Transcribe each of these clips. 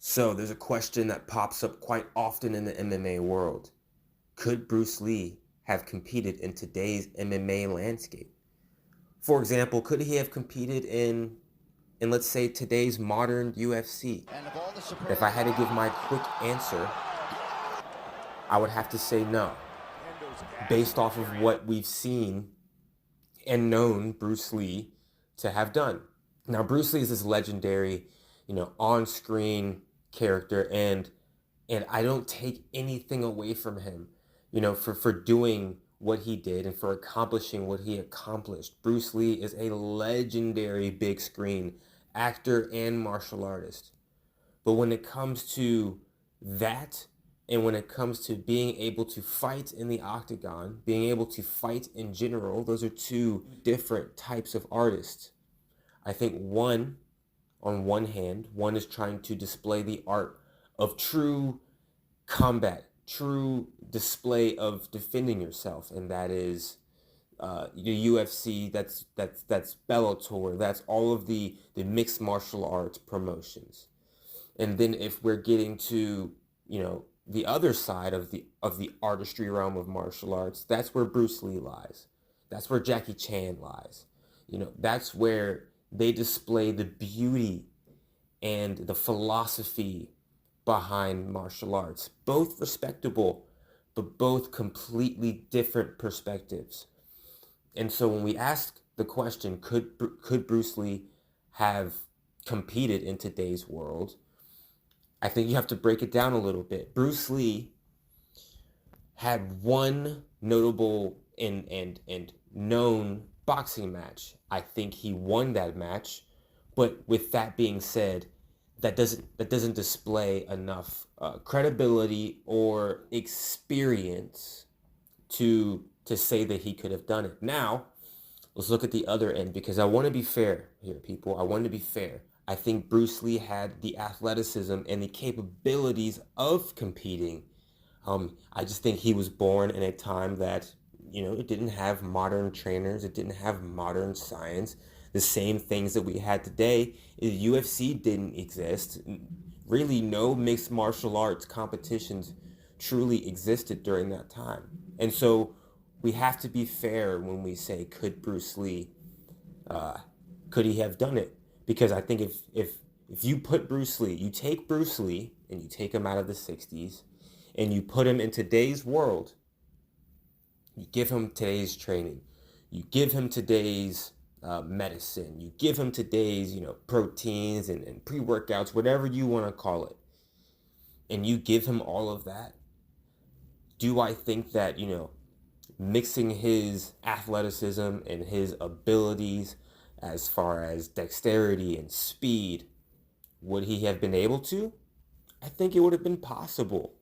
So there's a question that pops up quite often in the MMA world. Could Bruce Lee have competed in today's MMA landscape? For example, could he have competed in let's say today's modern UFC? And of all the If I had to superlatives, give my quick answer, I would have to say no, Endo's gas based off of material. what we've seen and known Bruce Lee to have done. Now, Bruce Lee is this legendary, on-screen character, and I don't take anything away from him, for doing what he did and for accomplishing what he accomplished. Bruce Lee is a legendary big screen actor and martial artist. But when it comes to that, and when it comes to being able to fight in the octagon, being able to fight in general, those are two different types of artists. I think one, on one hand, one is trying to display the art of true combat, true display of defending yourself, and that is the UFC. That's Bellator. That's all of the mixed martial arts promotions. And then if we're getting to, the other side of the artistry realm of martial arts, that's where Bruce Lee lies. That's where Jackie Chan lies. That's where they display the beauty and the philosophy behind martial arts. Both respectable, but both completely different perspectives. And so when we ask the question, could Bruce Lee have competed in today's world? I think you have to break it down a little bit. Bruce Lee had one notable and known boxing match. I think he won that match, but with that being said, that doesn't display enough credibility or experience to say that he could have done it. Now, let's look at the other end because I want to be fair here, people. I want to be fair. I think Bruce Lee had the athleticism and the capabilities of competing. I just think he was born in a time that, it didn't have modern trainers, it didn't have modern science. The same things that we had today, UFC didn't exist. Really, no mixed martial arts competitions truly existed during that time. And so we have to be fair when we say, could Bruce Lee, uh, could he have done it? Because I think if you put Bruce Lee, you take Bruce Lee and you take him out of the 60s and you put him in today's world, you give him today's training, you give him today's medicine, you give him today's, proteins and pre-workouts, whatever you want to call it, and you give him all of that, do I think that, mixing his athleticism and his abilities as far as dexterity and speed, would he have been able to? I think it would have been possible.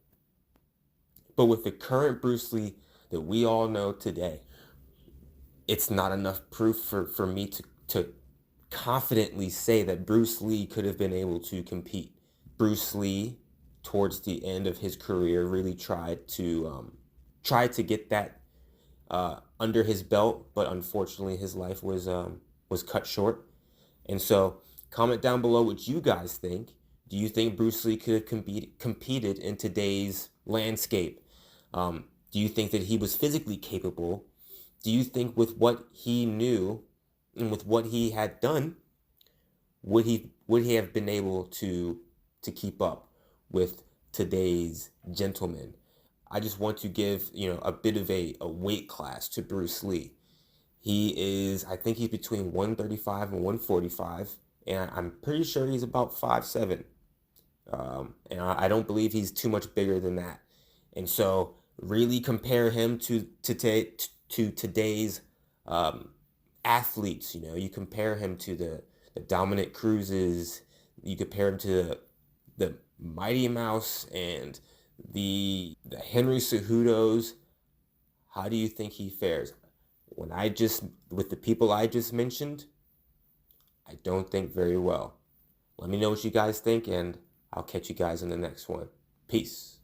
But with the current Bruce Lee that we all know today, it's not enough proof for me to confidently say that Bruce Lee could have been able to compete. Bruce Lee, towards the end of his career, really tried to get that under his belt, but unfortunately his life was cut short. And so, comment down below what you guys think. Do you think Bruce Lee could have competed in today's landscape? Do you think that he was physically capable? Do you think with what he knew and with what he had done, would he have been able to keep up with today's gentleman? I just want to give, a bit of a weight class to Bruce Lee. I think he's between 135 and 145, and I'm pretty sure he's about 5'7". And I don't believe he's too much bigger than that. And so really compare him to today's athletes. You compare him to the Dominic Cruzes, you compare him to the Mighty Mouse and the Henry Cejudos. How do you think he fares? With the people I just mentioned, I don't think very well. Let me know what you guys think, and I'll catch you guys in the next one. Peace.